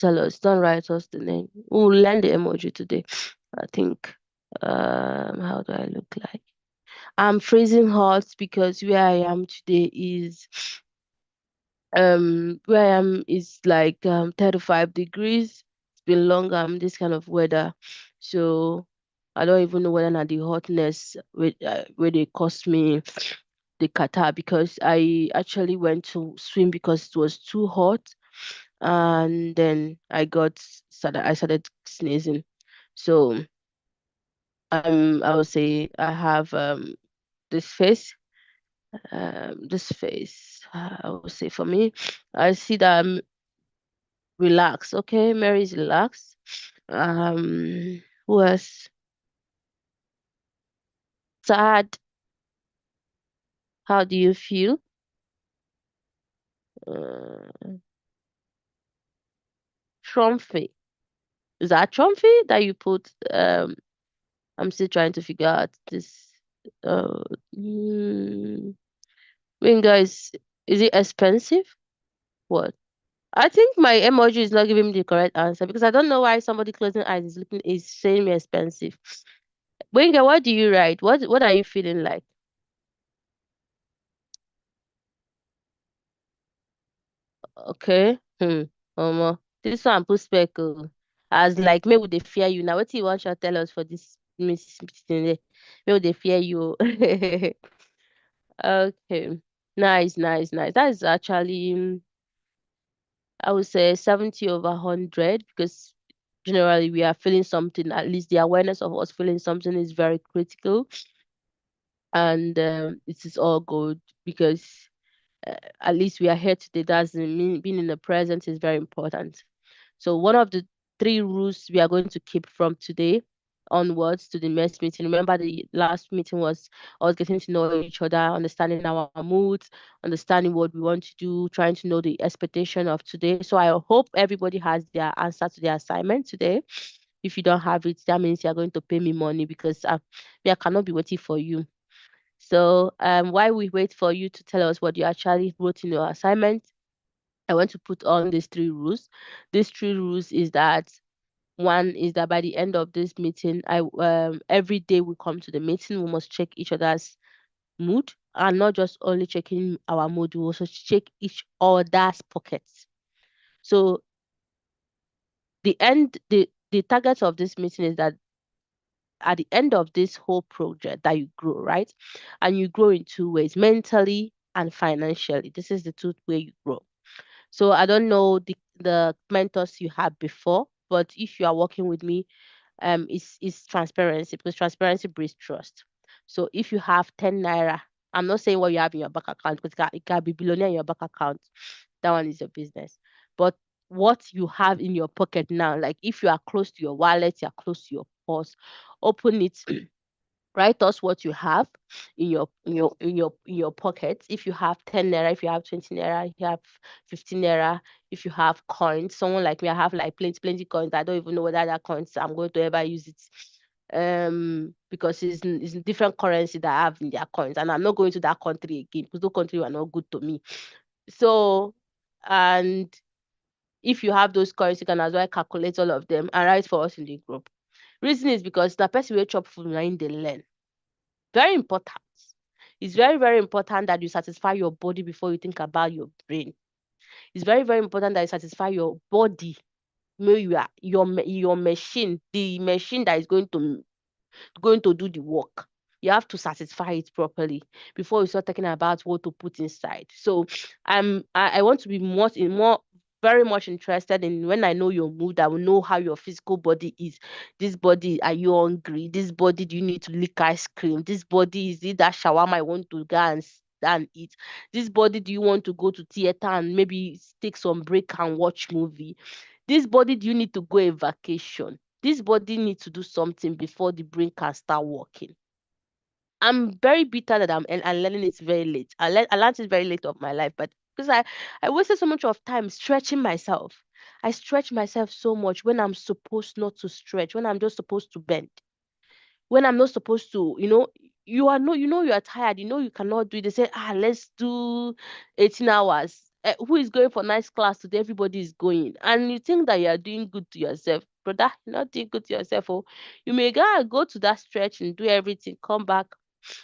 Tell us. Don't write us the name. We'll learn the emoji today. I think. How do I look like? I'm freezing hot because where I am today is where I am is like 35 degrees. It's been long this kind of weather. So I don't even know whether not the hotness where they cost me the catarrh because I actually went to swim because it was too hot and then I started sneezing. So I would say I have this face I would say for me I see that I'm relaxed. Okay, Mary's relaxed. Who else? Sad. How do you feel? Uh, Trumpy. Is that Trumpy that you put? I'm still trying to figure out this. Uh, mm, Winger is it expensive? What? I think my emoji is not giving me the correct answer because I don't know why somebody closing eyes is saying me expensive. Winger, what do you write? What are you feeling like? Okay. This one put speckle. As like maybe they fear you. Now what you want to tell us for this meeting there? Maybe they fear you. Okay. Nice, nice, nice. That is actually I would say 70 over 100 because generally we are feeling something. At least the awareness of us feeling something is very critical, and it is all good because at least we are here today. Doesn't mean being in the present is very important. So one of the three rules we are going to keep from today onwards to the next meeting. Remember the last meeting was us getting to know each other, understanding our moods, understanding what we want to do, trying to know the expectation of today. So I hope everybody has their answer to their assignment today. If you don't have it, that means you're going to pay me money because I cannot be waiting for you. So while we wait for you to tell us what you actually wrote in your assignment, I want to put on these three rules. These three rules is that one is that by the end of this meeting, I every day we come to the meeting, we must check each other's mood and not just only checking our mood, we also check each other's pockets. So the target of this meeting is that at the end of this whole project that you grow, right? And you grow in two ways, mentally and financially. This is the two way you grow. So I don't know the mentors you had before, but if you are working with me, is transparency because transparency breeds trust. So if you have 10 naira, I'm not saying what you have in your bank account because it can be billionaire in your bank account. That one is your business. But what you have in your pocket now, like if you are close to your wallet, you're close to your purse, open it. Write us what you have in your pockets. If you have 10 naira, if you have 20 naira, if you have 15 naira, if you have coins. Someone like me, I have like plenty coins. I don't even know whether that coins I'm going to ever use it. Because it's in different currency that I have in their coins, and I'm not going to that country again because those country are not good to me. So, and if you have those coins, you can as well calculate all of them and write for us in the group. Reason is because the person will chop food na they learn. Very important. It's very, very important that you satisfy your body before you think about your brain. It's very, very important that you satisfy your body. You are your machine, the machine that is going to do the work. You have to satisfy it properly before you start talking about what to put inside. So I want to be more very much interested in when I know your mood, I will know how your physical body is. This body, are you hungry? This body, do you need to lick ice cream? This body, is it that shawarma I want to go and eat? This body, do you want to go to theater and maybe take some break and watch movie? This body, do you need to go a vacation? This body needs to do something before the brain can start working. I'm very bitter that I'm learning it very late. I learned it very late of my life, but because I wasted so much of time stretching myself. I stretch myself so much when I'm supposed not to stretch, when I'm just supposed to bend, when I'm not supposed to, you are no, you are tired, you cannot do it. They say, let's do 18 hours. who is going for nice class today? Everybody is going, and you think that you are doing good to yourself, brother. You're not doing good to yourself. Oh, you may go to that stretch and do everything, come back,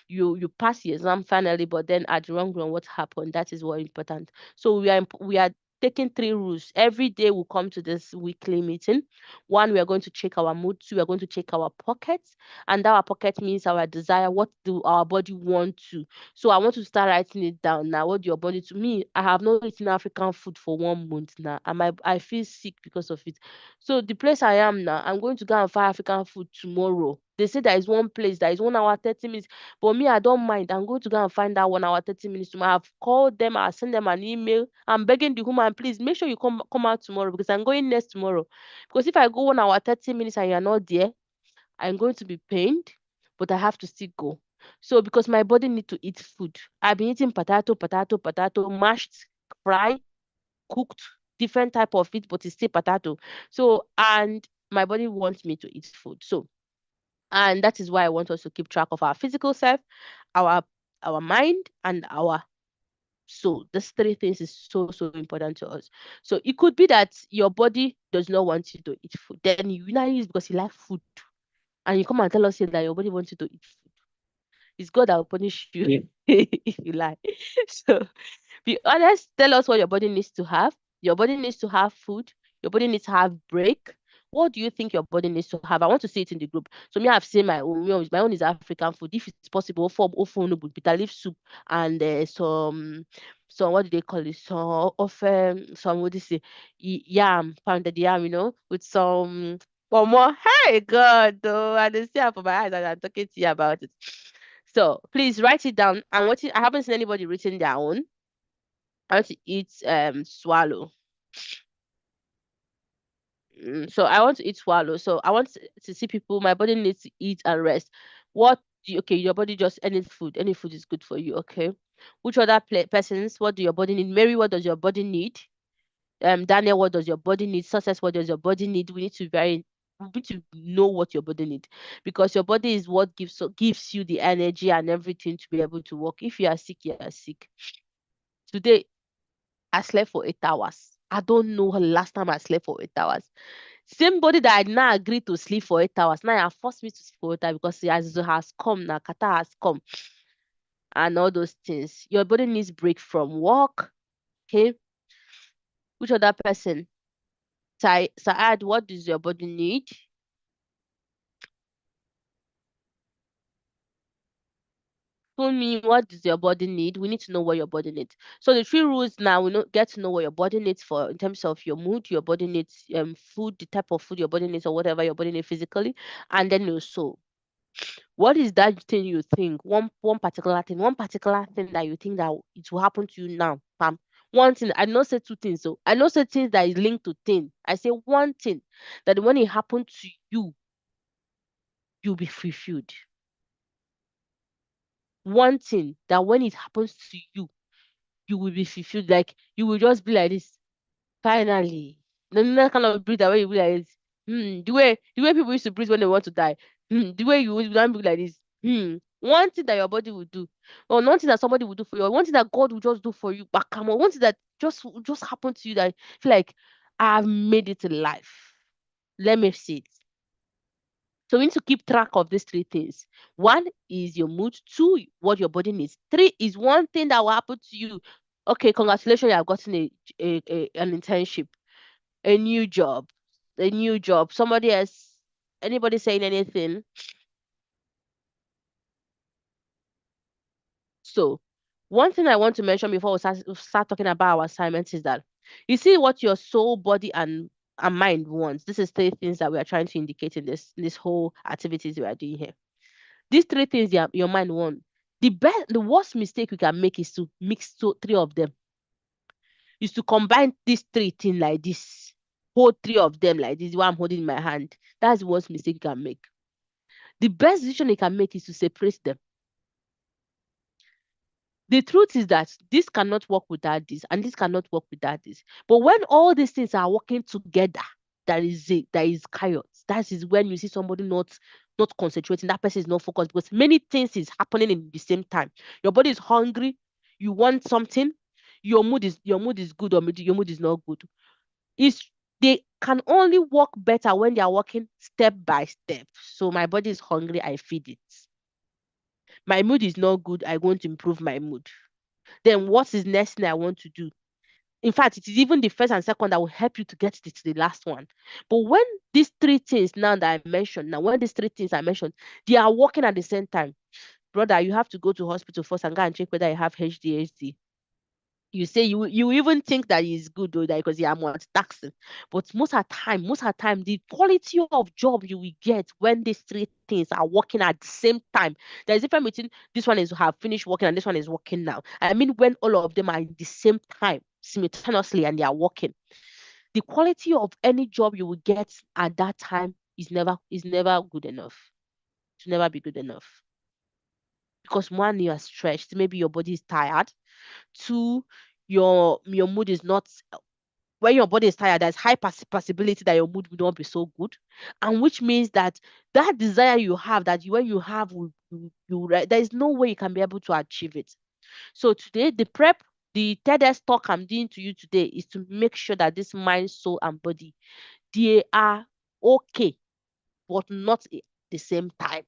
you pass the exam finally, but then at the wrong run, what happened? That is what important. So we are taking three rules. Every day we come to this weekly meeting. One, we are going to check our mood. Two, we are going to check our pockets. And our pocket means our desire. What do our body want to? So I want to start writing it down now. What do your body to me? I have not eaten African food for 1 month now. And I feel sick because of it. So the place I am now, I'm going to go and find African food tomorrow. They say there is one place that is 1 hour, 30 minutes. But me, I don't mind. I'm going to go and find that 1 hour, 30 minutes tomorrow. I've called them, I'll send them an email. I'm begging the woman, please make sure you come out tomorrow because I'm going next tomorrow. Because if I go 1 hour, 30 minutes and you're not there, I'm going to be pained, but I have to still go. So because my body need to eat food. I've been eating potato, mashed, fried, cooked, different type of it, but it's still potato. So, and my body wants me to eat food. So, and that is why I want us to keep track of our physical self, our our mind, and our soul. These three things is so so important to us. So it could be that your body does not want you to eat food. Then you now use because you like food, and you come and tell us here that your body wants you to eat food. It's God that will punish you if you lie. So be honest. Tell us what your body needs to have. Your body needs to have food. Your body needs to have break. What do you think your body needs to have? I want to see it in the group. So me, I've seen my own. My own is African food. If it's possible, for ofonubu, bitter leaf soup, and some what do they call it? Some what do you say? Yam, pounded yam, with some more. Hey God, though, I didn't see it for my eyes, and I'm talking to you about it. So please write it down. I haven't seen anybody written their own. I want to eat swallow. So I want to eat swallow. So I want to see people. My body needs to eat and rest. Okay, your body just any food is good for you. Okay. Which other persons? What do your body need? Mary, what does your body need? Daniel, what does your body need? Success, what does your body need? We need to know what your body needs because your body is what gives you the energy and everything to be able to work. If you are sick, you are sick. Today, I slept for 8 hours. I don't know the last time I slept for 8 hours. Same body that I now agreed to sleep for 8 hours. Now you forced me to sleep for 8 hours because it has come now. Kata has come and all those things. Your body needs break from work. Okay. Which other person? Saad, what does your body need? Tell me, what does your body need? We need to know what your body needs. So the three rules now, get to know what your body needs for in terms of your mood, your body needs food, the type of food your body needs or whatever your body needs physically, and then your soul. What is that thing you think? One particular thing that you think that it will happen to you now. Pam. One thing, I not say two things. So I not say things that is linked to thing. I say one thing that when it happened to you, you'll be fulfilled. One thing that when it happens to you, you will be fulfilled. Like you will just be like this. Finally. No kind of breathe that way you be like this. The way people used to breathe when they want to die. The way you would not be like this. One thing that your body will do, or one thing that somebody will do for you, or one thing that God will just do for you, but come on, one thing that just happened to you that you feel like I've made it in life. Let me see it. So we need to keep track of these three things. One is your mood. Two, what your body needs. Three is one thing that will happen to you. Okay, congratulations, you have gotten an internship, a new job, a new job. Somebody else, anybody saying anything? So one thing I want to mention before we start talking about our assignments is that you see what your soul, body, and mind wants. This is three things that we are trying to indicate in this whole activities we are doing here. These three things your mind wants. The worst mistake we can make is to mix three of them. Is to combine these three things like this. Hold three of them like this, what I'm holding in my hand. That's the worst mistake you can make. The best decision you can make is to separate them. The truth is that this cannot work without this, and this cannot work without this. But when all these things are working together, that is chaos. That is when you see somebody not concentrating. That person is not focused because many things is happening in the same time. Your body is hungry. You want something. your mood is good or your mood is not good. It's they can only work better when they are working step by step. So my body is hungry, I feed it. My mood is not good, I want to improve my mood. Then what is next thing I want to do? In fact, it is even the first and second that will help you to get to the last one. But when these three things now that I mentioned, now when these three things I mentioned, they are working at the same time, brother, you have to go to hospital first and go and check whether you have HDHD. You say you even think that is good though, that because you are multitasking. But most of the time, the quality of job you will get when these three things are working at the same time. There's a difference between this one is have finished working and this one is working now. I mean when all of them are in the same time, simultaneously, and they are working. The quality of any job you will get at that time is never good enough. To never be good enough. Because one, you are stretched, maybe your body is tired. Two, your mood is not when your body is tired, there's high possibility that your mood will not be so good, and which means that that desire you have, that you, when you have, there is no way you can be able to achieve it. So today, the TEDx talk I'm doing to you today is to make sure that this mind, soul, and body they are okay, but not at the same time.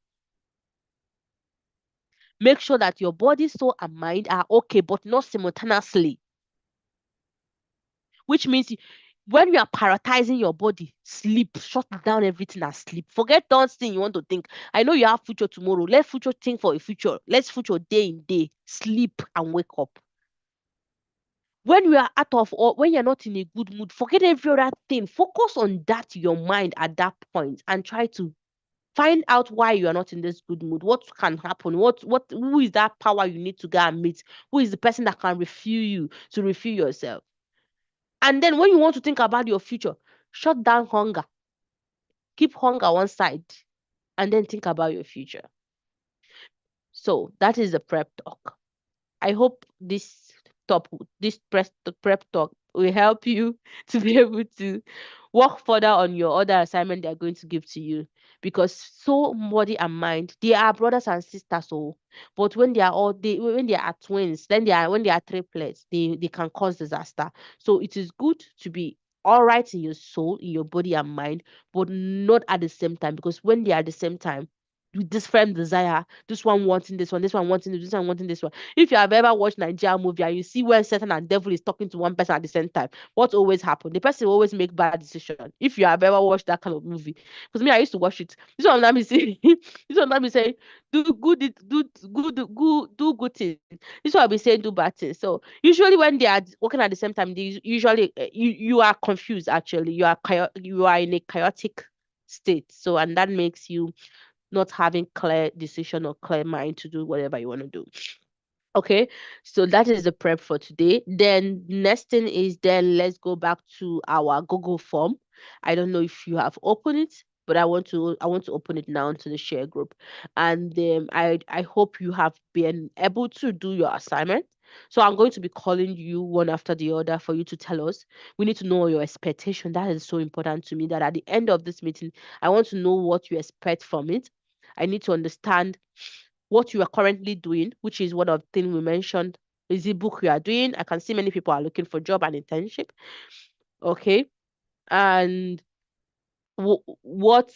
Make sure that your body, soul, and mind are okay, but not simultaneously. Which means when you are prioritizing your body, sleep, shut down everything and sleep. Forget those things you want to think. I know you have future tomorrow. Let future think for a future. Let's future day in day. Sleep and wake up. When you are out of or when you're not in a good mood, forget every other thing. Focus on that, your mind at that point, and try to find out why you are not in this good mood. What can happen? Who is that power you need to go and meet? Who is the person that can refuel you to refuel yourself? And then when you want to think about your future, shut down hunger. Keep hunger one side and then think about your future. So that is the prep talk. I hope top this prep talk will help you to be able to work further on your other assignment they are going to give to you. Because soul, body, and mind, they are brothers and sisters. So, but when they are twins, then they are when they are triplets, they can cause disaster. So it is good to be all right in your soul, in your body and mind, but not at the same time. Because when they are at the same time, with this firm desire, this one wanting this one wanting this one. If you have ever watched Nigerian movie and you see when Satan and devil is talking to one person at the same time, what always happen? The person will always make bad decision. If you have ever watched that kind of movie, because me, I used to watch it. This one let me say, this one let me say, do good things. This one will be saying do bad things. So usually when they are working at the same time, they usually you are confused. Actually, you are in a chaotic state. So and that makes you not having clear decision or clear mind to do whatever you want to do. Okay, so that is the prep for today. Then next thing is then let's go back to our Google form. I don't know if you have opened it, but I want to open it now to the share group. And I hope you have been able to do your assignment. So I'm going to be calling you one after the other for you to tell us. We need to know your expectation. That is so important to me that at the end of this meeting, I want to know what you expect from it. I need to understand what you are currently doing, which is one of the things we mentioned. Is the book you are doing? I can see many people are looking for job and internship. Okay. And what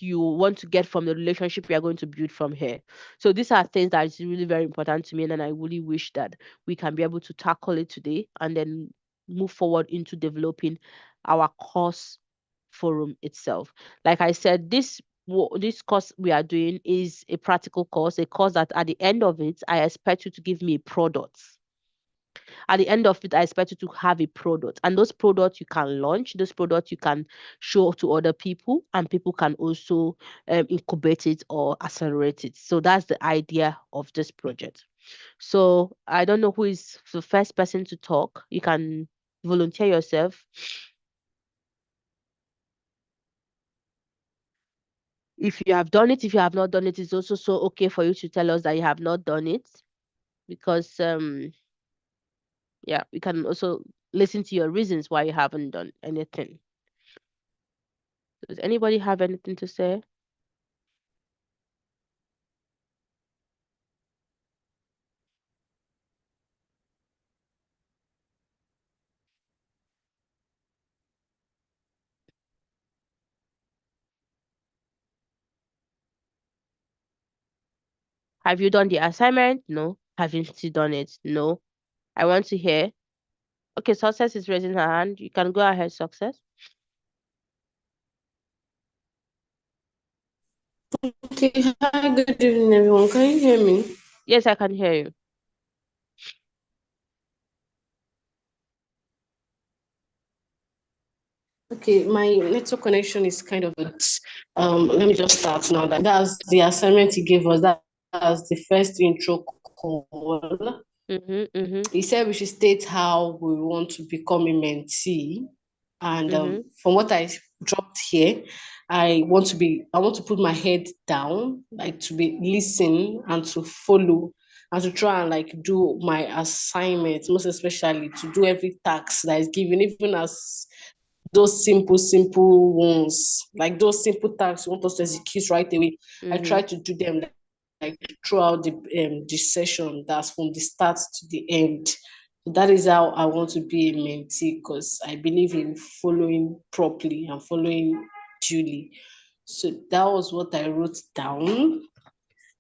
you want to get from the relationship you are going to build from here. So these are things that is really very important to me, and I really wish that we can be able to tackle it today and then move forward into developing our course forum itself. Like I said, this course we are doing is a practical course, a course that at the end of it, I expect you to give me products. At the end of it, I expect you to have a product, and those products you can launch, those products you can show to other people, and people can also incubate it or accelerate it. So that's the idea of this project. So I don't know who is the first person to talk. You can volunteer yourself. If you have done it, if you have not done it, it's also so okay for you to tell us that you have not done it, because yeah, we can also listen to your reasons why you haven't done anything. Does anybody have anything to say? Have you done the assignment? No. Haven't you done it? No. I want to hear. Okay, Success is raising her hand. You can go ahead, Success. Okay, hi, good evening, everyone. Can you hear me? Yes, I can hear you. Okay, my network connection is kind of good. Let me just start now. That's the assignment he gave us. That's the first intro call. Mhm, mhm, He said we should state how we want to become a mentee. And mhm, from what I dropped here, I want to put my head down, like to be listen and to follow and to try and like do my assignment, most especially to do every task that is given, even as those simple ones, like those simple tasks you want us to execute right away. I try mhm, to do them like throughout the session. That's from the start to the end. So that is how I want to be a mentee because I believe in following properly and following duly. So that was what I wrote down.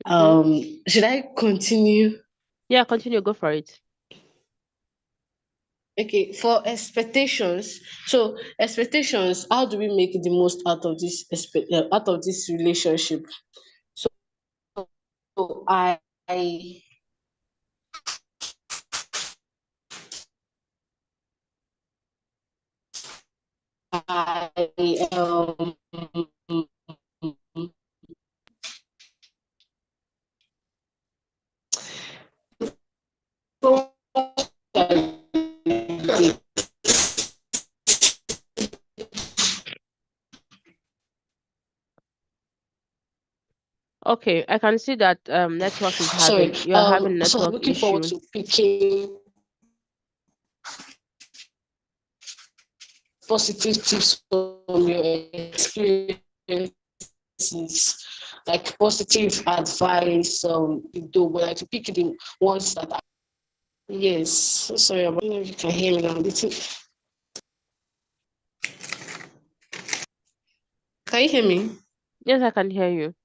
mhm. Should I continue? Yeah, continue. Go for it. Okay, for expectations. So expectations, how do we make the most out of out of this relationship? So I Okay, I can see that network is sorry. having you're having So I'm network looking forward issue. to picking positive tips from your experiences, like positive advice. Do but like to pick the ones that are, yes. So sorry, I don't know if you can hear me now. Can you hear me? Yes, I can hear you.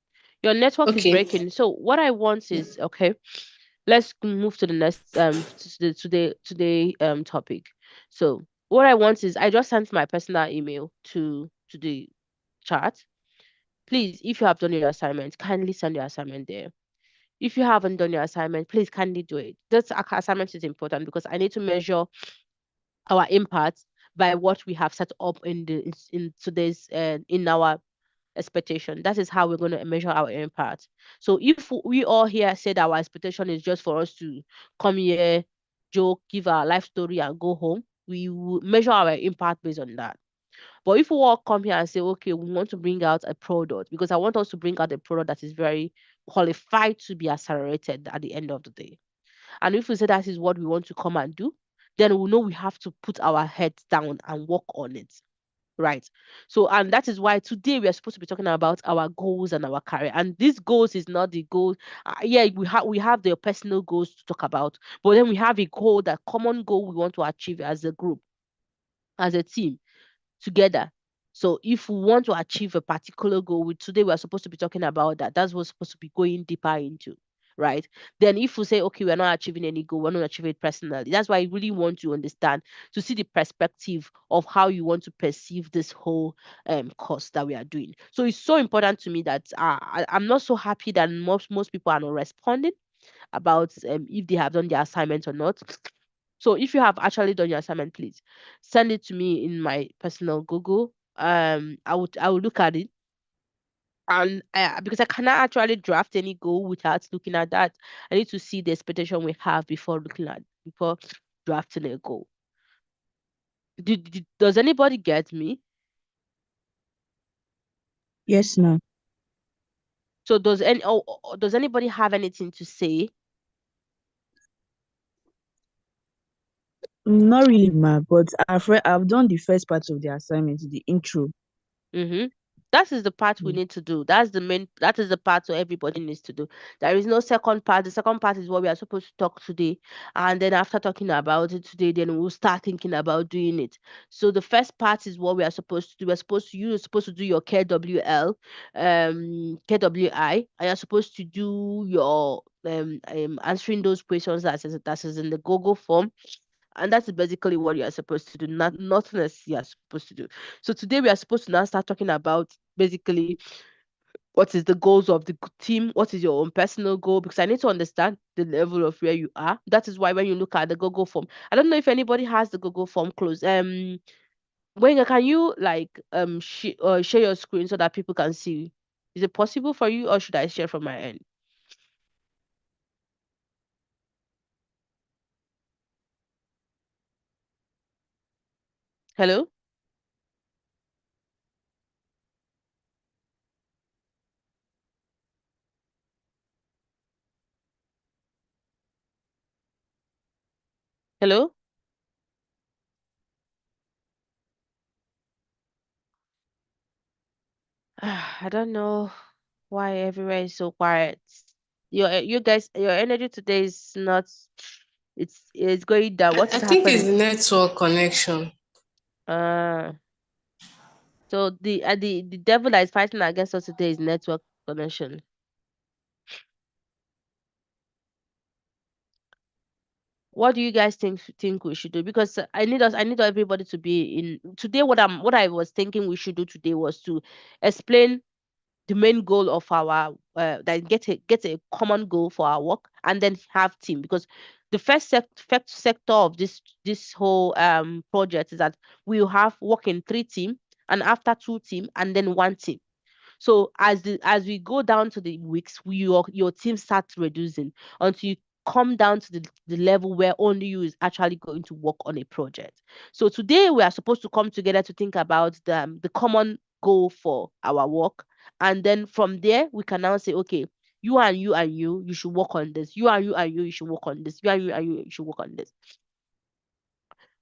Your network is Okay. breaking. So what I want is okay. Let's move to the next topic. So what I want is I just sent my personal email to the chat. Please, if you have done your assignment, kindly send your assignment there. If you haven't done your assignment, please kindly do it. This assignment is important because I need to measure our impact by what we have set up in today's in our expectation. That is how we're going to measure our impact. So if we all here said our expectation is just for us to come here, joke, give our life story, and go home, we will measure our impact based on that. But if we all come here and say, okay, we want to bring out a product, because I want us to bring out a product that is very qualified to be accelerated at the end of the day. And if we say that is what we want to come and do, then we know we have to put our heads down and work on it. Right. So, and that is why today we are supposed to be talking about our goals and our career. And these goals is not the goal. Yeah, we have the personal goals to talk about, but then we have a goal, that common goal we want to achieve as a group, as a team together. So if we want to achieve a particular goal, today we are supposed to be talking about that. That's what we're supposed to be going deeper into, right? Then if we say, okay, we're not achieving any goal, we're not achieving it personally. That's why I really want to understand, to see the perspective of how you want to perceive this whole course that we are doing. So it's so important to me that I'm not so happy that most people are not responding about if they have done their assignment or not. So if you have actually done your assignment, please send it to me in my personal Google. I will look at it, and because I cannot actually draft any goal without looking at that. I need to see the expectation we have before drafting a goal. Does anybody get me? Yes, ma'am. So does anybody have anything to say? Not really, ma, but I've done the first part of the assignment, the intro. Mm-hmm. That is the part we Mm. need to do. That is the part so everybody needs to do. There is no second part. The second part is what we are supposed to talk today. And then after talking about it today, then we'll start thinking about doing it. So the first part is what we are supposed to do. You're supposed to do your KWL, KWI, and you're supposed to do your answering those questions that is in the Google form. And that's basically what you are supposed to do, nothing else you are supposed to do. So today we are supposed to now start talking about basically what is the goals of the team, what is your own personal goal, because I need to understand the level of where you are. That is why when you look at the Google form, I don't know if anybody has the Google form closed. When can you like share your screen so that people can see? Is it possible for you, or should I share from my end? Hello. Hello. I don't know why everywhere is so quiet. You guys, your energy today is not. It's going down. What I is think it's happening? the network connection. Uh, so the devil that is fighting against us today is network connection. What do you guys think we should do? Because I need everybody to be in today. What I was thinking we should do today was to explain the main goal of our that get a common goal for our work, and then have team, because the first sector of this whole project is that we will have work in three team, and after two team, and then one team. So as we go down to the weeks, your team starts reducing until you come down to the level where only you is actually going to work on a project. So today we are supposed to come together to think about the common goal for our work. And then from there we can now say, okay, you and you and you should work on this. You and you and you should work on this. You and you should work on this.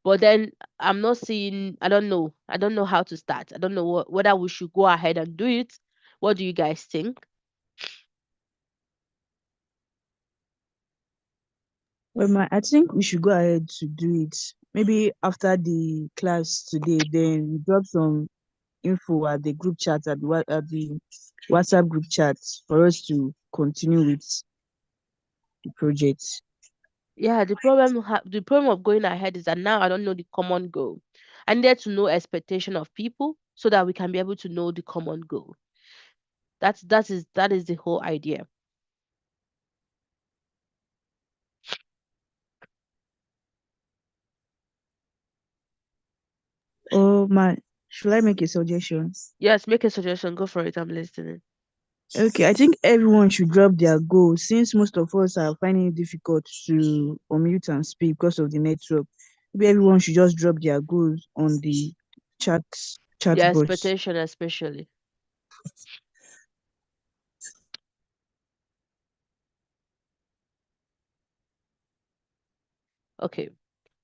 But then I'm not seeing, I don't know how to start. I don't know whether we should go ahead and do it. What do you guys think? Well, I think we should go ahead to do it. Maybe after the class today, then we drop some info at the group chat at the WhatsApp group chat for us to continue with the project. Yeah, the problem of going ahead is that now I don't know the common goal. I needed to know expectation of people so that we can be able to know the common goal. That is the whole idea. Oh man, should I make a suggestion? Yes, make a suggestion. Go for it. I'm listening. Okay, I think everyone should drop their goals since most of us are finding it difficult to unmute and speak because of the network. Maybe everyone should just drop their goals on the chat chat The box. expectation, especially. Okay.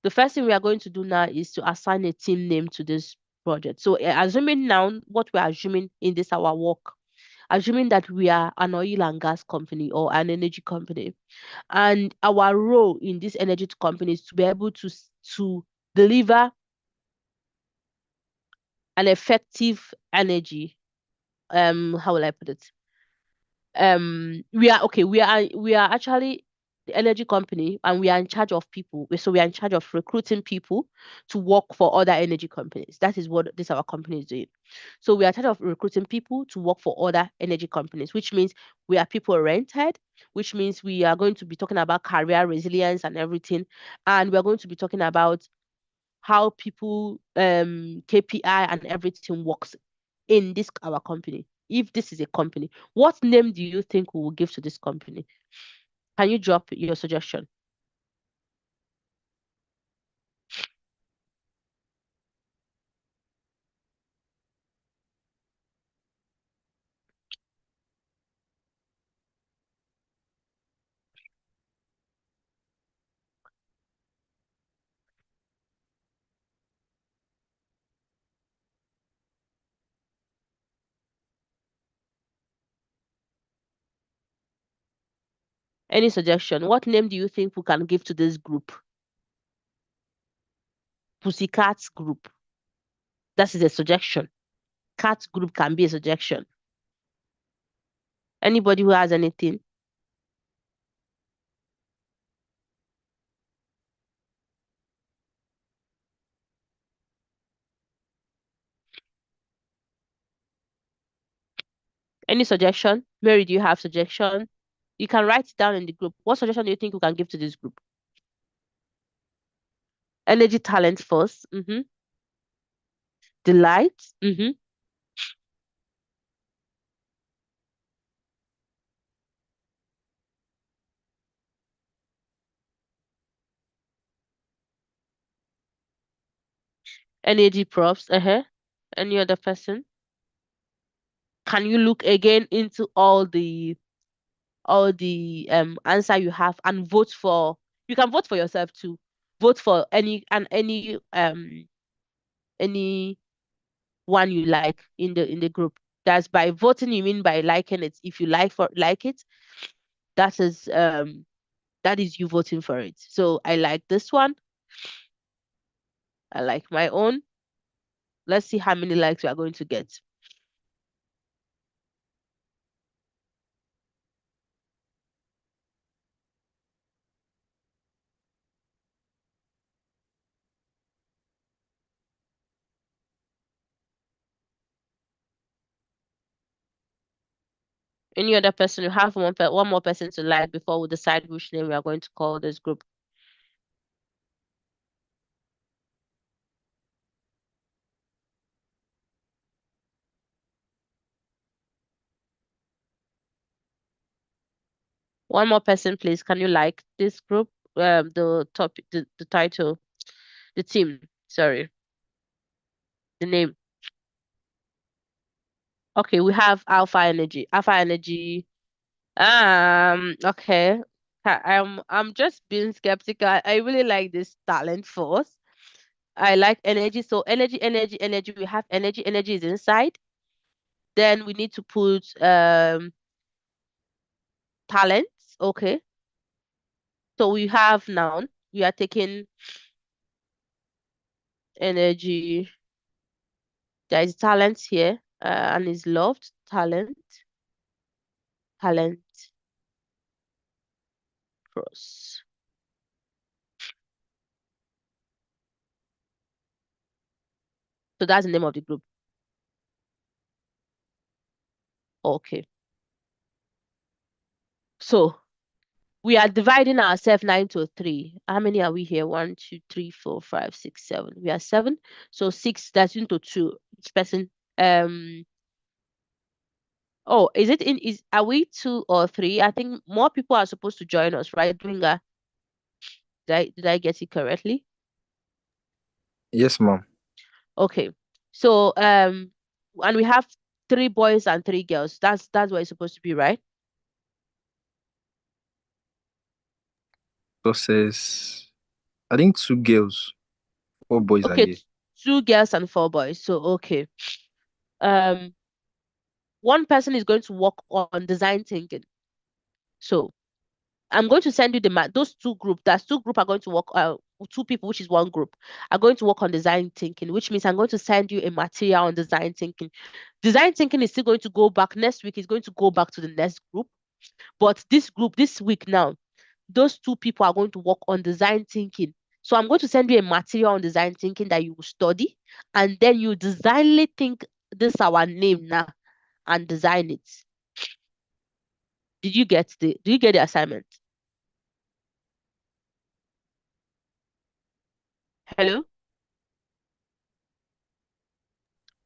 The first thing we are going to do now is to assign a team name to this project. So, assuming now what we are assuming in this our work, assuming that we are an oil and gas company or an energy company, and our role in this energy company is to be able to deliver an effective energy. How will I put it? We are okay. We are actually the energy company, and we are in charge of people. So we are in charge of recruiting people to work for other energy companies. That is what this our company is doing. So we are in charge of recruiting people to work for other energy companies, which means we are people oriented, which means we are going to be talking about career resilience and everything, and we are going to be talking about how people KPI and everything works in this our company. If this is a company, what name do you think we will give to this company? Can you drop your suggestion? Any suggestion? What name do you think we can give to this group? Pussycats group. That is a suggestion. Cat group can be a suggestion. Anybody who has anything? Any suggestion? Mary, do you have suggestion? You can write it down in the group. What suggestion do you think we can give to this group? Energy, talent, force. Delight. Energy, props. Any other person? Can you look again into all the answer you have and vote for? You can vote for yourself too. Vote for any one you like in the group. That's by voting, you mean by liking it. If you like it, that is that is you voting for it. So I like this one. I like my own. Let's see how many likes we are going to get. Any other person? You have one more person to like before we decide which name we are going to call this group. One more person, please. Can you like this group? The topic, the title, the team. Sorry, the name. Okay, we have Alpha Energy. Alpha Energy. Okay. I'm just being skeptical. I really like this talent force. I like energy. So energy, energy, energy. We have energy. Energy is inside. Then we need to put talents. Okay. So we have noun. We are taking energy. There is talent here, and is loved. Talent, talent cross. So that's the name of the group. Okay. So we are dividing ourselves 9 to 3. How many are we here? 1, 2, 3, 4, 5, 6, 7. We are 7. So 6, that's into 2. Each person. Um. Oh, is it in? Are we 2 or 3? I think more people are supposed to join us, right? Doing a. Did I get it correctly? Yes, ma'am. Okay. So and we have 3 boys and 3 girls. That's what it's supposed to be, right? Process. I think 2 girls, 4 boys are Okay, here. 2 girls and 4 boys. So okay. Um, one person is going to work on design thinking. So I'm going to send you the map. Those 2 groups, that's 2 group are going to work. 2 people, which is one group, are going to work on design thinking, which means I'm going to send you a material on design thinking. Design thinking is still going to go back next week. Is going to go back to the next group, but this group this week now, those 2 people are going to work on design thinking. So I'm going to send you a material on design thinking that you will study, and then you designly think this our name now and design it. Do you get the assignment? Hello?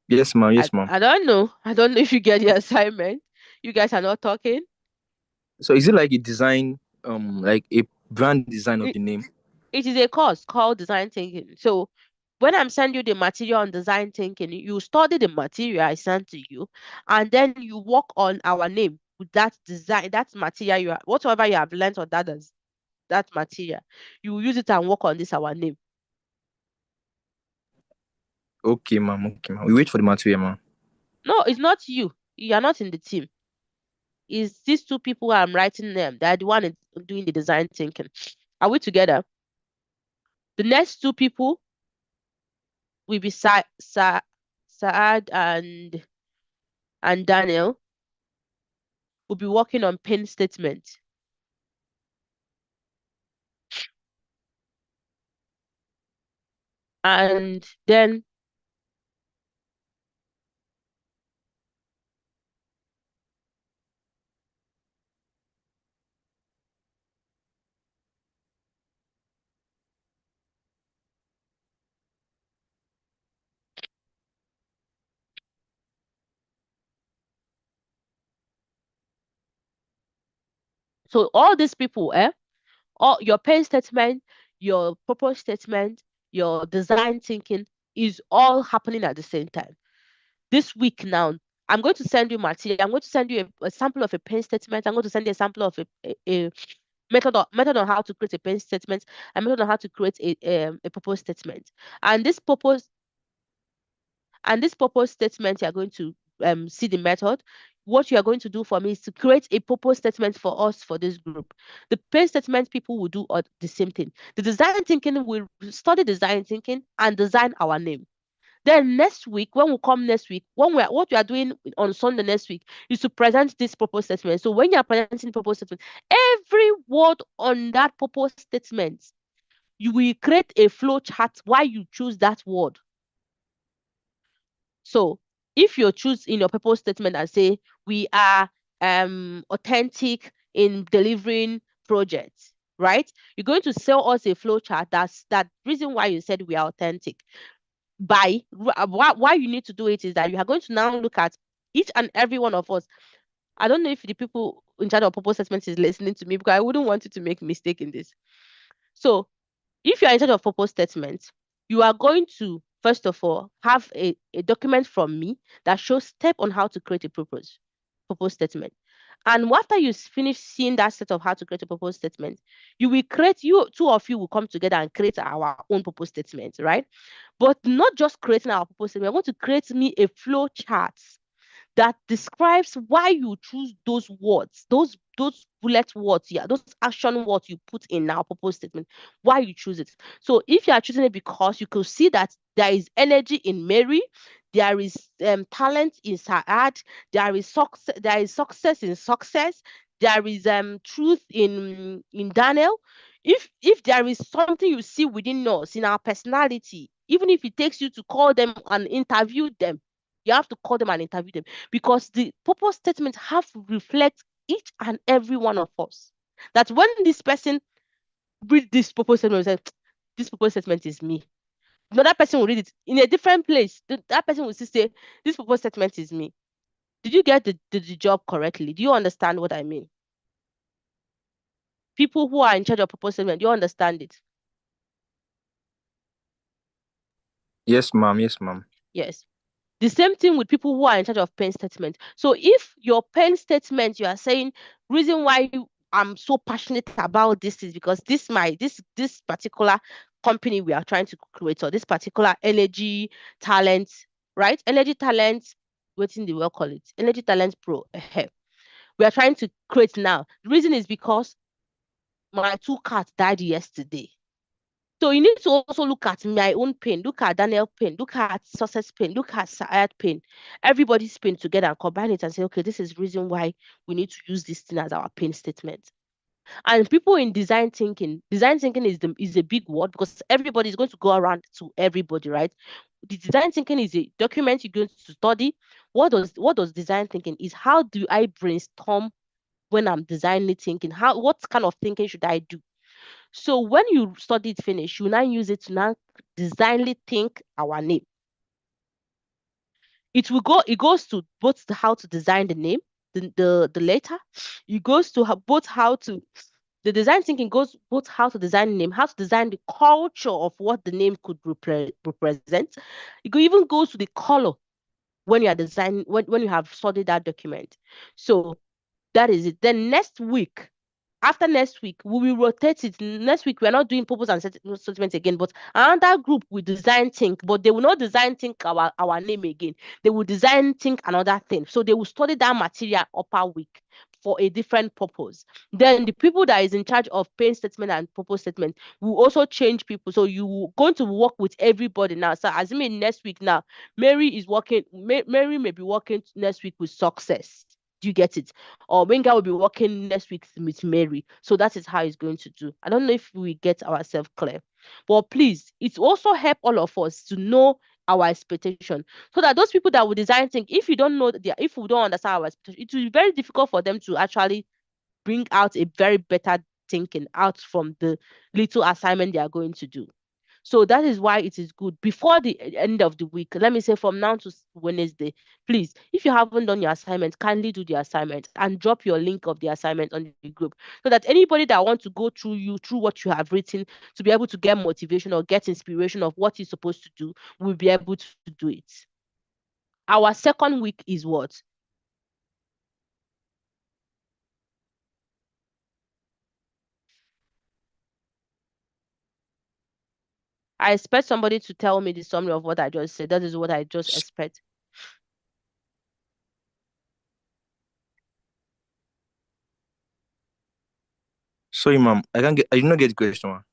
Yes, ma'am. I, Yes, ma'am. I don't know. I don't know if you get the assignment. You guys are not talking. So is it like a design, like a brand design of the It, name? it is a course called design thinking. So when I'm sending you the material on design thinking, you study the material I sent to you, and then you work on our name with that design, that material whatever you have learned on that material. You use it and work on this our name. Okay, ma'am. Okay, ma'am. We wait for the material, ma'am. No, it's not you. You are not in the team. is these two people I'm writing them. They're the one doing the design thinking. Are we together? The next two people will be Saad and Daniel will be working on pen statement. And then so all these people, all your pen statement, your purpose statement, your design thinking is all happening at the same time. This week now, I'm going to send you material. I'm going to send you a sample of a pen statement. I'm going to send you a sample of a method on how to create a pen statement, a method on how to create a purpose statement. And this purpose statement, you're going to see the method. What you are going to do for me is to create a purpose statement for us for this group. The pen statement people will do the same thing. The design thinking will study design thinking and design our name. Then next week, when we come next week, what we are doing on Sunday next week is to present this purpose statement. So when you are presenting purpose statement, every word on that purpose statement, you will create a flow chart why you choose that word. So if you choose in your purpose statement and say we are authentic in delivering projects, right? You're going to sell us a flow chart. That's that reason why you said we are authentic. Why you need to do it is that you are going to now look at each and every one of us. I don't know if the people in charge of purpose statement is listening to me, because I wouldn't want you to make mistake in this. So if you are in charge of purpose statement, you are going to first of all have a document from me that shows step on how to create a purpose statement. And after you finish seeing that set of how to create a purpose statement, two of you will come together and create our own purpose statement, right? But not just creating our purpose statement, we're going to create me a flow chart that describes why you choose those words, those bullet words, yeah, those action words you put in our purpose statement, why you choose it. So if you are choosing it because you could see that there is energy in Mary, there is talent in Saad, there is success in success, there is truth in Daniel. If there is something you see within us in our personality, even if it takes you to call them and interview them, you have to call them and interview them, because the purpose statement have to reflect each and every one of us. That when this person read this purpose statement and say, this purpose statement is me. Another person will read it in a different place. That person will still say, this purpose statement is me. Did you get the job correctly? Do you understand what I mean? People who are in charge of purpose statement, do you understand it? Yes, ma'am. Yes, ma'am. Yes. The same thing with people who are in charge of pen statement. So if your pen statement, you are saying, reason why I'm so passionate about this is because this particular company we are trying to create, or this particular energy talent, right? Energy talent, what in the world call it? Energy talent pro. We are trying to create now. The reason is because my two cats died yesterday. So you need to also look at my own pain, look at Daniel pain, look at success pain, look at Sayed pain, everybody's pain together, and combine it and say, okay, this is the reason why we need to use this thing as our pain statement. And people in design thinking is a big word, because everybody is going to go around to everybody, right? The design thinking is a document you're going to study. What does design thinking is? How do I brainstorm when I'm designing thinking? What kind of thinking should I do? So when you study it finish, you now use it to now designly think our name. It goes to both how to design the name, the letter. It goes to both how to the design thinking goes both how to design the name, how to design the culture of what the name could represent. Even goes to the color when you are designing when you have studied that document. So that is it. Then next week, after next week, we will rotate it. Next week, we are not doing purpose and statement again, but another group will design think, but they will not design think our name again. They will design think another thing. So they will study that material upper week for a different purpose. Then the people that is in charge of pain statement and purpose statement will also change people. So you going to work with everybody now. So as I mean next week now, Mary is working. Mary may be working next week with success. Do you get it? Or Wenga will be working next week with Mary. So that is how he's going to do. I don't know if we get ourselves clear. But please, it also help all of us to know our expectation. So that those people that will design things, if you don't know if we don't understand our expectation, it will be very difficult for them to actually bring out a very better thinking out from the little assignment they are going to do. So that is why it is good before the end of the week. Let me say from now to Wednesday, please, if you haven't done your assignment, kindly do the assignment and drop your link of the assignment on the group so that anybody that wants to go through you, through what you have written, to be able to get motivation or get inspiration of what you're supposed to do, will be able to do it. Our second week is what? I expect somebody to tell me the summary of what I just said. That is what I just expect. Sorry, ma'am. I did not get the question, ma'am.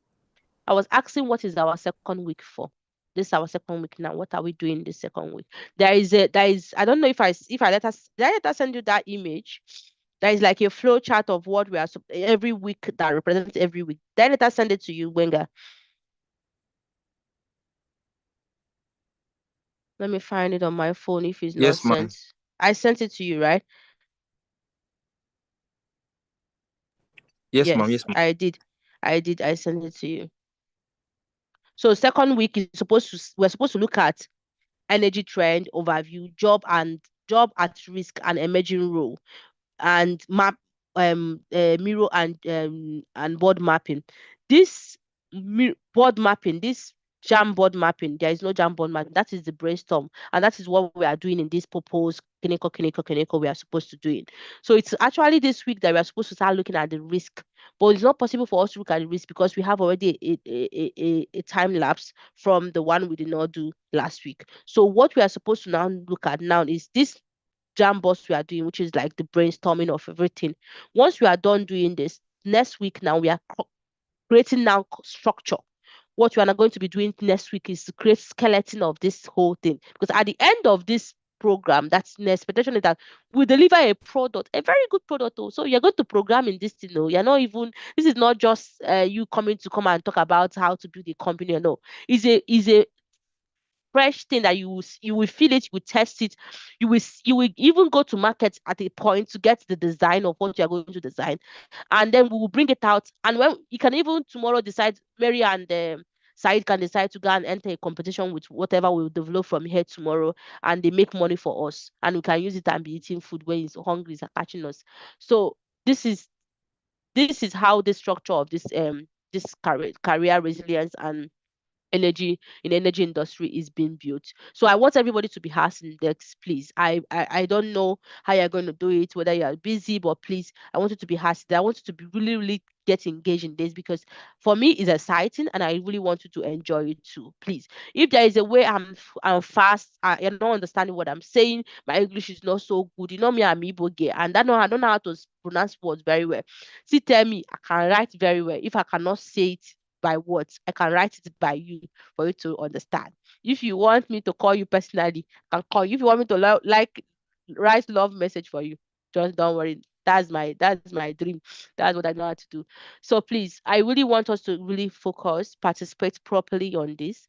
I was asking what is our second week for. This is our second week now. What are we doing this second week? There is I don't know if I let us did I let us send you that image. There is like a flow chart of what we are every week that represents every week. Then let us send it to you, Wenga. Let me find it on my phone if it's not Yes, ma'am. sent. I sent it to you, right? Yes, ma'am. Yes, Yes, ma'am. I did. I sent it to you. So second week is we're supposed to look at energy trend overview, job at risk and emerging role, and map mirror and board mapping. This board mapping, this jam board mapping, there is no jam board mapping. That is the brainstorm, and that is what we are doing in this proposed clinical we are supposed to do it. So it's actually this week that we are supposed to start looking at the risk, but it's not possible for us to look at the risk because we have already a time lapse from the one we did not do last week. So what we are supposed to now look at now is this jam boss we are doing, which is like the brainstorming of everything. Once we are done doing this, next week now we are creating now structure. What we are not going to be doing next week is to create skeleton of this whole thing. Because at the end of this program, that's the expectation is that we deliver a product, a very good product. Oh. So you're going to program in this thing. No, you're not even. This is not just you coming to come and talk about how to build a company. No, is a fresh thing that you will feel it, you will test it, you will even go to market at a point to get the design of what you are going to design, and then we will bring it out. And when you can even tomorrow decide, Mary and Said can decide to go and enter a competition with whatever we'll develop from here tomorrow, and they make money for us, and we can use it and be eating food when it's hungry is catching us. So this is how the structure of this career resilience and energy industry is being built. So I want everybody to be asking that, please. I don't know how you're going to do it, whether you are busy, but please, I want you to be asking. I want you to be really, really get engaged in this because for me it's exciting and I really want you to enjoy it too. Please. If there is a way I'm fast, you're not understanding what I'm saying, my English is not so good. You know me, I'm Igbo girl, and I don't know how to pronounce words very well. See, tell me, I can write very well. If I cannot say it by words, I can write it by you for you to understand. If you want me to call you personally, I can call you. If you want me to write love message for you, just don't worry. That's my dream. That's what I know how to do. So please, I really want us to really focus, participate properly on this.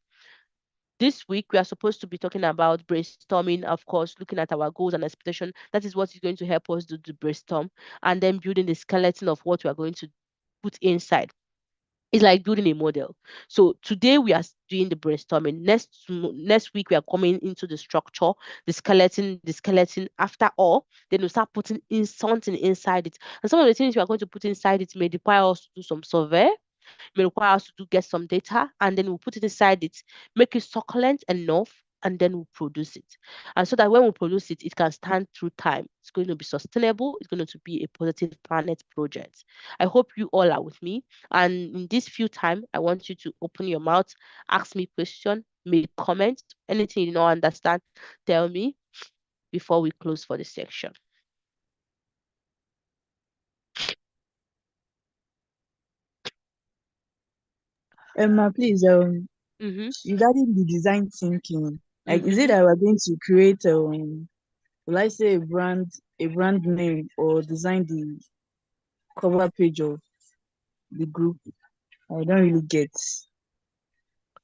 This week we are supposed to be talking about brainstorming, of course, looking at our goals and expectation. That is what is going to help us do the brainstorm, and then building the skeleton of what we are going to put inside. It's like building a model. So today we are doing the brainstorming. Next week we are coming into the structure, the skeleton. The skeleton. After all, then we start putting in something inside it. And some of the things we are going to put inside it may require us to do some survey, may require us to get some data, and then we'll put it inside it, make it succulent enough, and then we'll produce it. And so that when we produce it, it can stand through time. It's going to be sustainable. It's going to be a positive planet project. I hope you all are with me. And in this few time, I want you to open your mouth, ask me question, make comments, anything you don't understand, tell me before we close for the section. Emma, please, Mm-hmm. regarding the design thinking, like, is it Mm-hmm. that we're going to create, will I say a brand name or design the cover page of the group? I don't really get.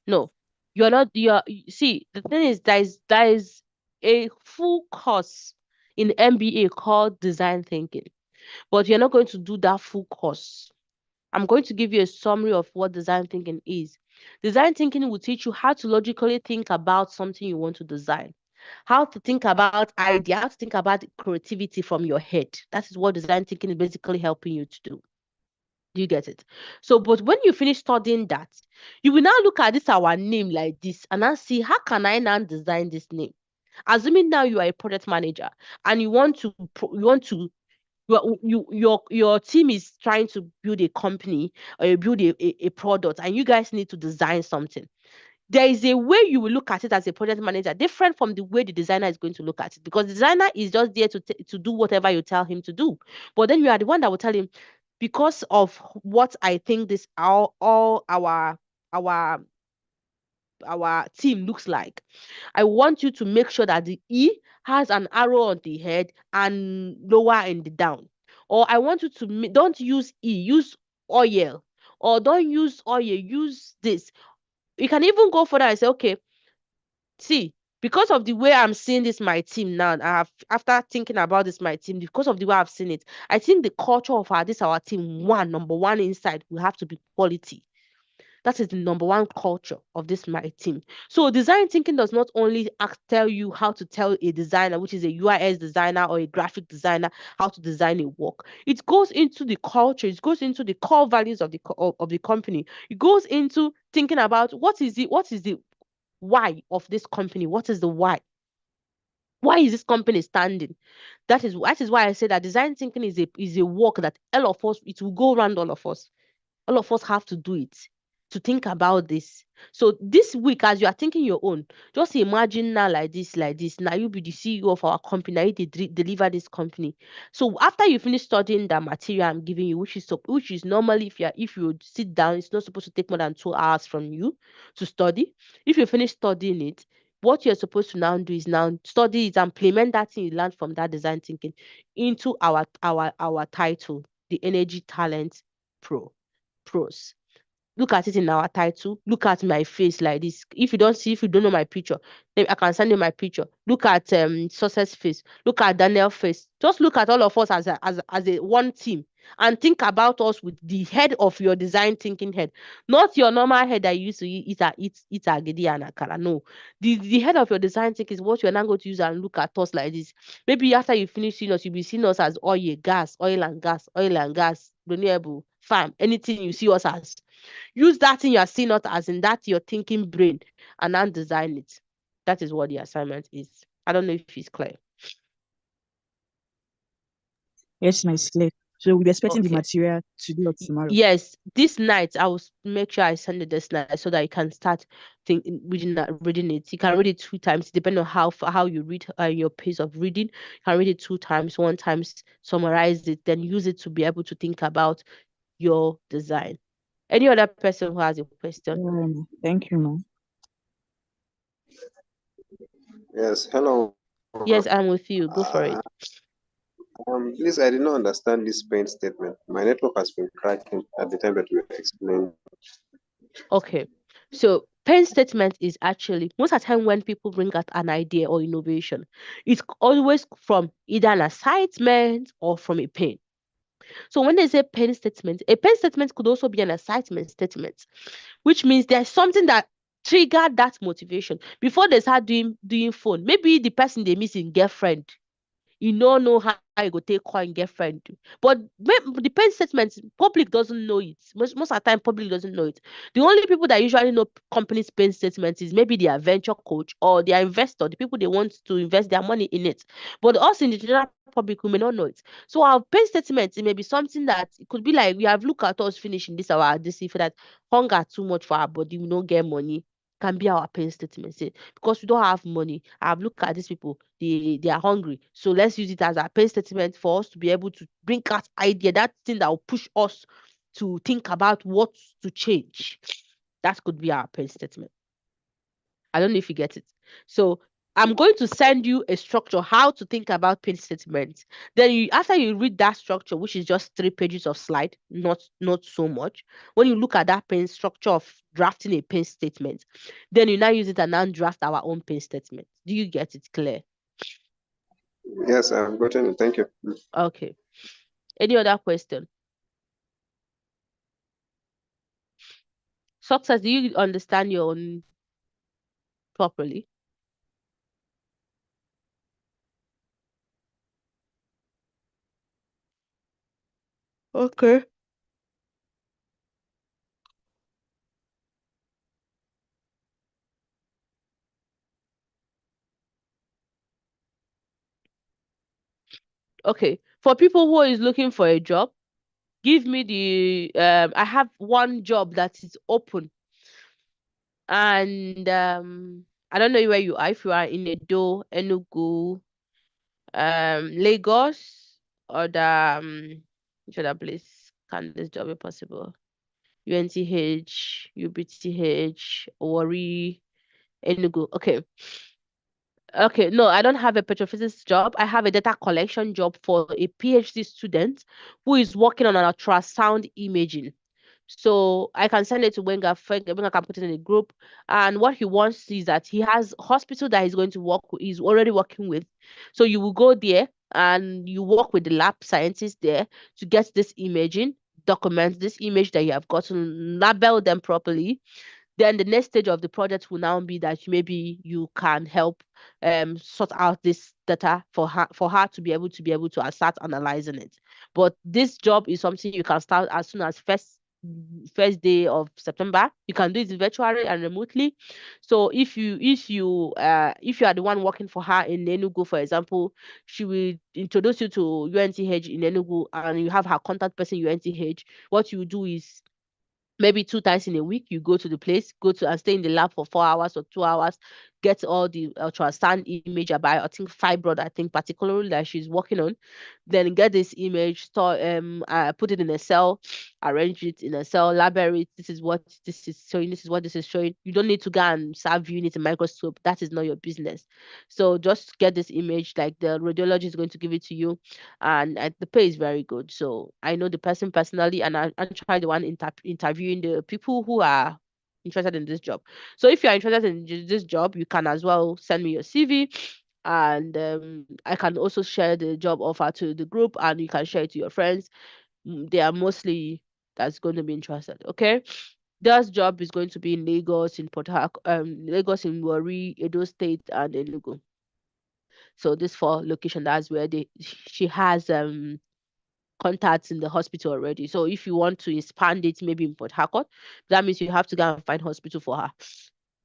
No, you're not. See, the thing is, there is a full course in MBA called design thinking, but you're not going to do that full course. I'm going to give you a summary of what design thinking is. Design thinking will teach you how to logically think about something you want to design, how to think about idea, how to think about creativity from your head. That is what design thinking is basically helping you to do. Do you get it? So, but when you finish studying that, you will now look at this our name like this and now see how can I now design this name? Assuming now you are a project manager and your team is trying to build a company or you build a product and you guys need to design something. There is a way you will look at it as a project manager different from the way the designer is going to look at it, because the designer is just there to do whatever you tell him to do, but then you are the one that will tell him, because of what I think this all our our team looks like, I want you to make sure that the E has an arrow on the head and lower in the down. Or I want you to don't use E, use oil. Or don't use oil, use this. You can even go further and say, okay, see, because of the way I'm seeing this my team now, I have after thinking about this my team, because of the way I've seen it, I think the culture of our team, number one inside will have to be quality. That is the number one culture of this my team. So design thinking does not only tell you how to tell a designer, which is a UIS designer or a graphic designer, how to design a work. It goes into the culture. It goes into the core values of of the company. It goes into thinking about what is the why of this company. What is the why? Why is this company standing? That is why I say that design thinking is a work that all of us, it will go around all of us. All of us have to do it, to think about this. So this week, as you are thinking your own, just imagine now like this. Now you be the CEO of our company. Now you deliver this company. So after you finish studying that material I'm giving you, which is normally, if you sit down, it's not supposed to take more than 2 hours from you to study. If you finish studying it, what you're supposed to now do is now study it and implement that thing you learned from that design thinking into our title, the Energy Talent Pros. Look at it in our title. Look at my face like this. If you don't know my picture, then I can send you my picture. Look at Success face. Look at Daniel face. Just look at all of us as a one team and think about us with the head of your design thinking head, not your normal head that you used to eat agidi and akara. No, the head of your design thinking is what you're now going to use and look at us like this. Maybe after you finish seeing us, you'll be seeing us as oil and gas, renewable, farm, anything you see us as. Use that thing you are seeing not as in that your thinking brain and then design it. That is what the assignment is. I don't know if it's clear. Yes, my slate. So we'll be expecting the Okay. material today or tomorrow. Yes, this night I will make sure I send it this night so that you can start reading it. You can read it 2 times, depending on how you read your pace of reading. You can read it 2 times, one time summarize it, then use it to be able to think about your design. Any other person who has a question? Thank you, ma'am. Yes, hello. Yes, I'm with you. Go for Uh, it. please, I did not understand this paint statement. My network has been cracking at the time that you explained. Okay. So pen statement is actually most of the time when people bring out an idea or innovation, it's always from either an assignment or from a pen. So when they say pen statement, a pen statement could also be an assignment statement, which means there's something that triggered that motivation before they start doing phone. Maybe the person they missing girlfriend, you don't know how you go take call and get friend. But the pen statement, public doesn't know it. Most of the time, public doesn't know it. The only people that usually know companies' pen statements is maybe their venture coach or their investor, the people they want to invest their money in it. But us in the general public, we may not know it. So our pen statement, it may be something that it could be like we have looked at us finishing this our this if that hunger too much for our body, we don't get money. Can be our pen statement. Say, because we don't have money. I've looked at these people, they are hungry. So let's use it as a pen statement for us to be able to bring out idea, that thing that will push us to think about what to change. That could be our pen statement. I don't know if you get it. So I'm going to send you a structure how to think about pen statements. Then after you read that structure, which is just 3 pages of slide, not so much. When you look at that pen structure of drafting a pen statement, then you now use it and now draft our own pen statement. Do you get it clear? Yes, I've gotten it. Thank you. Okay. Any other question? Success, do you understand your own properly? Okay. Okay. For people who is looking for a job, give me the I have one job that is open, and I don't know where you are, if you are in Edo, Enugu, Lagos, or the which other place can this job be possible? UNTH, UBTH, Owori, Enugu. Okay, no, I don't have a petrophysics job. I have a data collection job for a PhD student who is working on an ultrasound imaging. So I can send it to Wenga. Wenga can put it in a group. And what he wants is that he has hospital that he's going to work with, he's already working with. So you will go there and you work with the lab scientists there to get this imaging, document this image that you have gotten, label them properly. Then the next stage of the project will now be that maybe you can help sort out this data for her to be able to start analyzing it. But this job is something you can start as soon as first day of September. You can do it virtually and remotely. So if you are the one working for her in Enugu, for example, she will introduce you to UNTH in Enugu, and you have her contact person UNTH. What you do is maybe 2 times in a week you go to the place, go to and stay in the lab for 4 hours or 2 hours, get all the ultrasound image about, I think, fibroid, I think particularly that she's working on. Then get this image, store put it in a cell, arrange it in a cell, label it. This is what this is showing, this is what this is showing. You don't need to go and start viewing it in microscope. That is not your business. So just get this image, like the radiologist is going to give it to you, and the pay is very good. So I know the person personally, and I'm trying the one interviewing the people who are interested in this job. So if you are interested in this job, you can as well send me your CV, and I can also share the job offer to the group, and you can share it to your friends. They are mostly that's going to be interested. Okay. That job is going to be in Lagos, in Port Harcourt, Lagos, in Warri, Edo State, and Enugu. So this four location, that's where she has contacts in the hospital already. So if you want to expand it, maybe in Port Harcourt, that means you have to go and find hospital for her.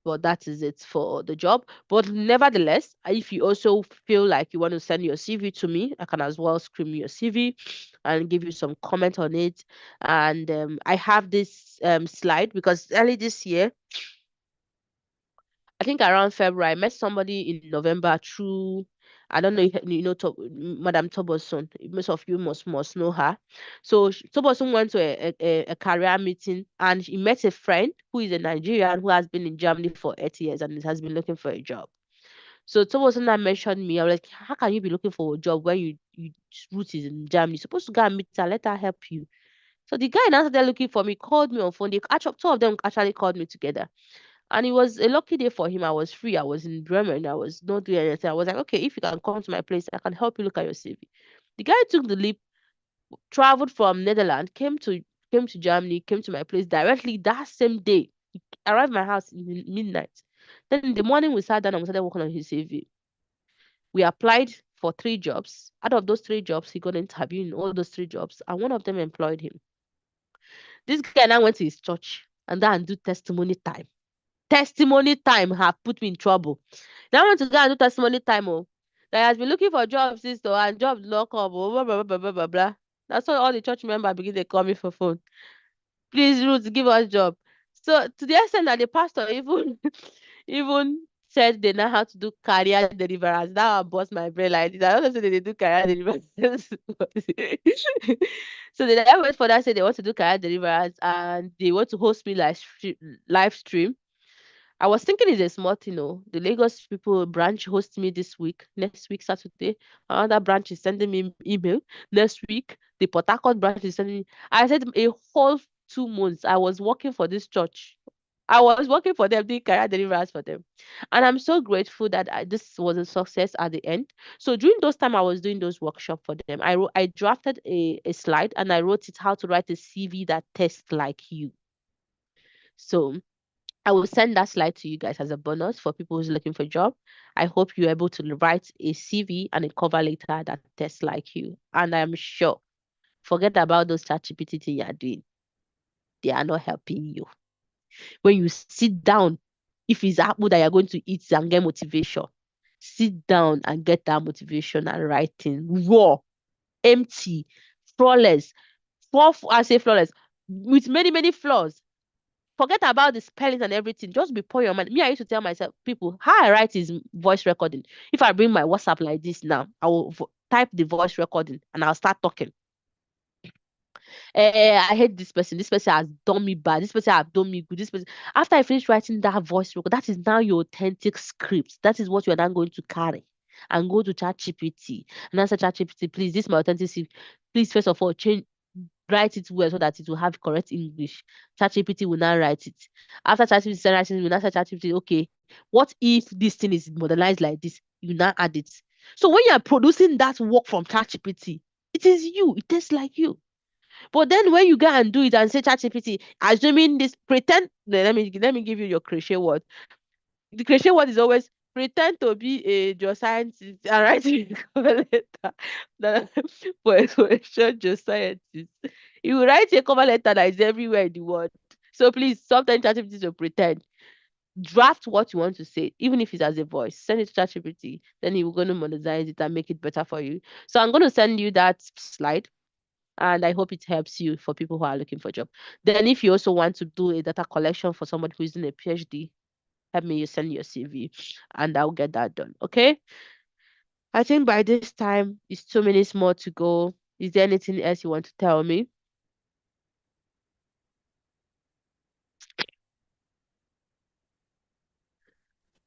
But that is it for the job. But nevertheless, if you also feel like you want to send your CV to me, I can as well screen your CV and give you some comment on it. And I have this slide because early this year, I think around February, I met somebody in November through, I don't know if you know Madam Toboson. Most of you must know her. So Toboson went to a career meeting and he met a friend who is a Nigerian who has been in Germany for 8 years and has been looking for a job. So Toboson now mentioned me. I was like, how can you be looking for a job when you root is in Germany? You're supposed to go and meet her, let her help you. So the guy now started looking for me, called me on phone. Two of them actually called me together. And it was a lucky day for him. I was free. I was in Bremen. I was not doing anything. I was like, okay, if you can come to my place, I can help you look at your CV. The guy took the leap, traveled from Netherlands, came to Germany, came to my place directly that same day. He arrived at my house in the midnight. Then in the morning we sat down and we started working on his CV. We applied for 3 jobs. Out of those 3 jobs, he got an interview in all those 3 jobs, and one of them employed him. This guy now went to his church and then do testimony time. Testimony time have put me in trouble. Now I want to go and do testimony time. Oh, that has been looking for jobs since and jobs lock up. Oh, blah, blah, blah, blah, blah, blah. That's why all the church members begin to call me for phone. Please, Ruth, give us job. So to the extent that the pastor even even said they know how to do career deliverance. That one bust my brain like this. I don't know say they do career deliverance. So they never wait for that. Say they want to do career deliverance and they want to host me live stream. I was thinking it's a small thing, oh. The Lagos people branch host me this week, next week, Saturday. Another branch is sending me email. Next week, the Port Harcourt branch is sending me. I said a whole 2 months I was working for this church. I was working for them, doing career deliverance for them. And I'm so grateful that this was a success at the end. So during those time I was doing those workshops for them, I drafted a slide and I wrote it how to write a CV that tests like you. So I will send that slide to you guys as a bonus for people who's looking for a job. I hope you're able to write a CV and a cover letter that tests like you. And I'm sure, forget about those ChatGPT thing you're doing. They are not helping you. When you sit down, if it's apple that you're going to eat and get motivation, sit down and get that motivation and writing raw, empty, flawless. I say flawless with many, many flaws. Forget about the spelling and everything. Just be pour your mind. Me, I used to tell myself, people, how I write is voice recording. If I bring my WhatsApp like this now, I will type the voice recording and I'll start talking. I hate this person. This person has done me bad. This person has done me good. This person. After I finish writing that voice record, that is now your authentic script. That is what you are now going to carry and go to ChatGPT and answer ChatGPT. Please, this is my authentic script. Please, first of all, write it well so that it will have correct English. ChatGPT will now write it. After ChatGPT writes it, will now say ChatGPT, okay, what if this thing is modernized like this? You now add it. So when you are producing that work from ChatGPT, it is you. It tastes like you. But then when you go and do it and say ChatGPT, assuming this pretend, let me give you your crochet word. The crochet word is always pretend to be a geoscientist and write a cover letter that for a short geoscientist. You will write a cover letter that is everywhere in the world. So please, sometimes ChatGPT to pretend. Draft what you want to say, even if it's as a voice. Send it to ChatGPT. Then he will going to monetize it and make it better for you. So I'm going to send you that slide and I hope it helps you for people who are looking for a job. Then if you also want to do a data collection for somebody who is doing a PhD, help me you send your CV and I'll get that done. Okay. I think by this time it's 2 minutes more to go. Is there anything else you want to tell me?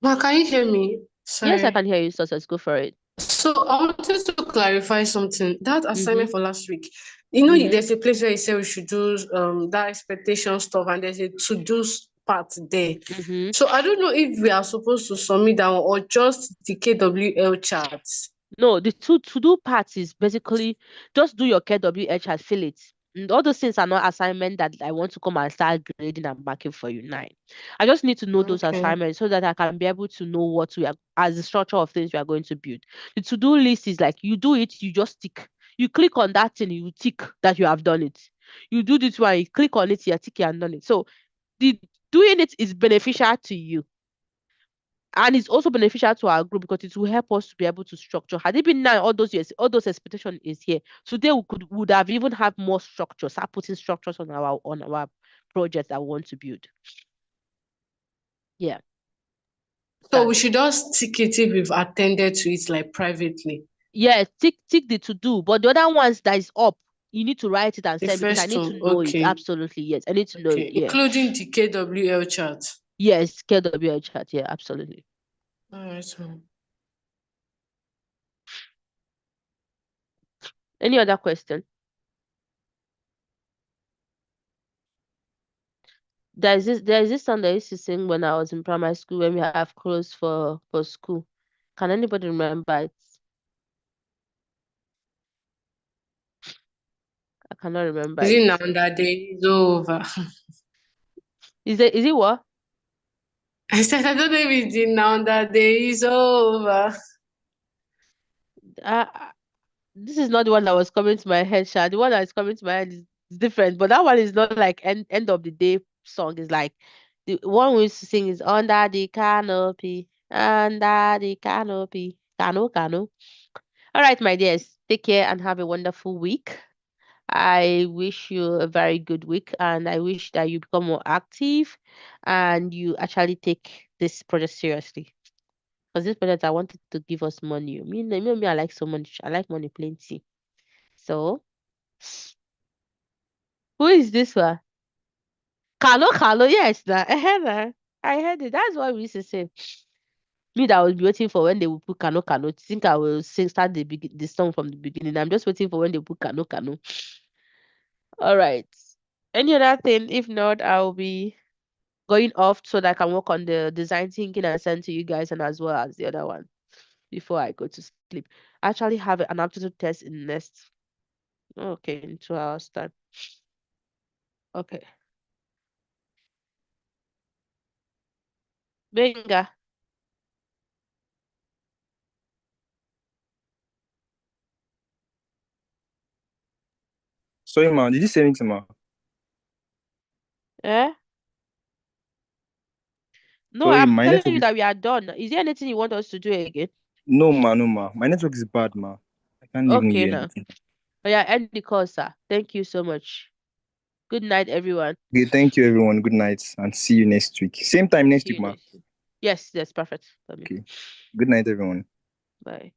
Ma, can you hear me? Yes, I Sorry. can hear you, so let's go for it. So I wanted to clarify something. That Mm-hmm. assignment for last week, Mm-hmm. there's a place where you say we should do that expectation stuff, and there's a to-do part there. Mm-hmm. So I don't know if we are supposed to submit that one or just the KWL charts. No, the to do part is basically just do your KWH and fill it. And all those things are not assignment that I want to come and start grading and marking for you now. I just need to know those Okay. assignments so that I can be able to know what we are as the structure of things we are going to build. The to-do list is like you do it, you just tick. You click on that thing, you tick that you have done it. You do this one, you click on it, you tick you have done it. So the doing it is beneficial to you and it's also beneficial to our group because it will help us to be able to structure. Had it been now all those years, all those expectation is here. Today we would have even have more structure, start putting structures on our project that we want to build. Yeah, So we that's it. should just tick it if we've attended to it like privately. Yeah, tick the to do, but the other ones that is up, you need to write it and The send because I first need to one, know it. okay. Absolutely, yes, I need to know it. Okay. Yeah, Including the KWL chart. yes, KWH chat. Yeah, absolutely. All right, ma'am. Any other question? There is this song that I used to sing when I was in primary school when we have clothes for school. Can anybody remember it? I cannot remember Is it. it now that day is over? Is it what? I said, I don't know if it's the now that day is over. Uh, uh, this is not the one that was coming to my head, Sha. The one that is coming to my head is different, but that one is not like end of the day song. It's like the one we used to sing is under the canopy, cano. All right, my dears, take care and have a wonderful week. I wish you a very good week and I wish that you become more active and you actually take this project seriously. Because this project, I wanted to give us money. Me, I like so much. I like money plenty. So, who is this one? Kalo, yes, nah. I heard it. That's what we used to say. Me that I was waiting for when they will put Kano Kano. Think I will start the song from the beginning. I'm just waiting for when they put Kano Kano. All right. Any other thing? If not, I'll be going off so that I can work on the design thinking and send to you guys, and as well as the other one before I go to sleep. I actually have an aptitude test in next. Okay, in 2 hours time. Okay. Venga. Sorry, ma. Did you say anything, ma? Eh? No, Sorry, I'm my telling network you is. that we are done. Is there anything you want us to do again? No, ma, no, ma. My network is bad, ma. I can't even Okay, hear now. anything. Oh, yeah, end the call, sir. Thank you so much. Good night, everyone. Okay, thank you, everyone. Good night, and see you next week. Same time next See week, you ma. next week. Yes, that's perfect for me. Okay. Good night, everyone. Bye.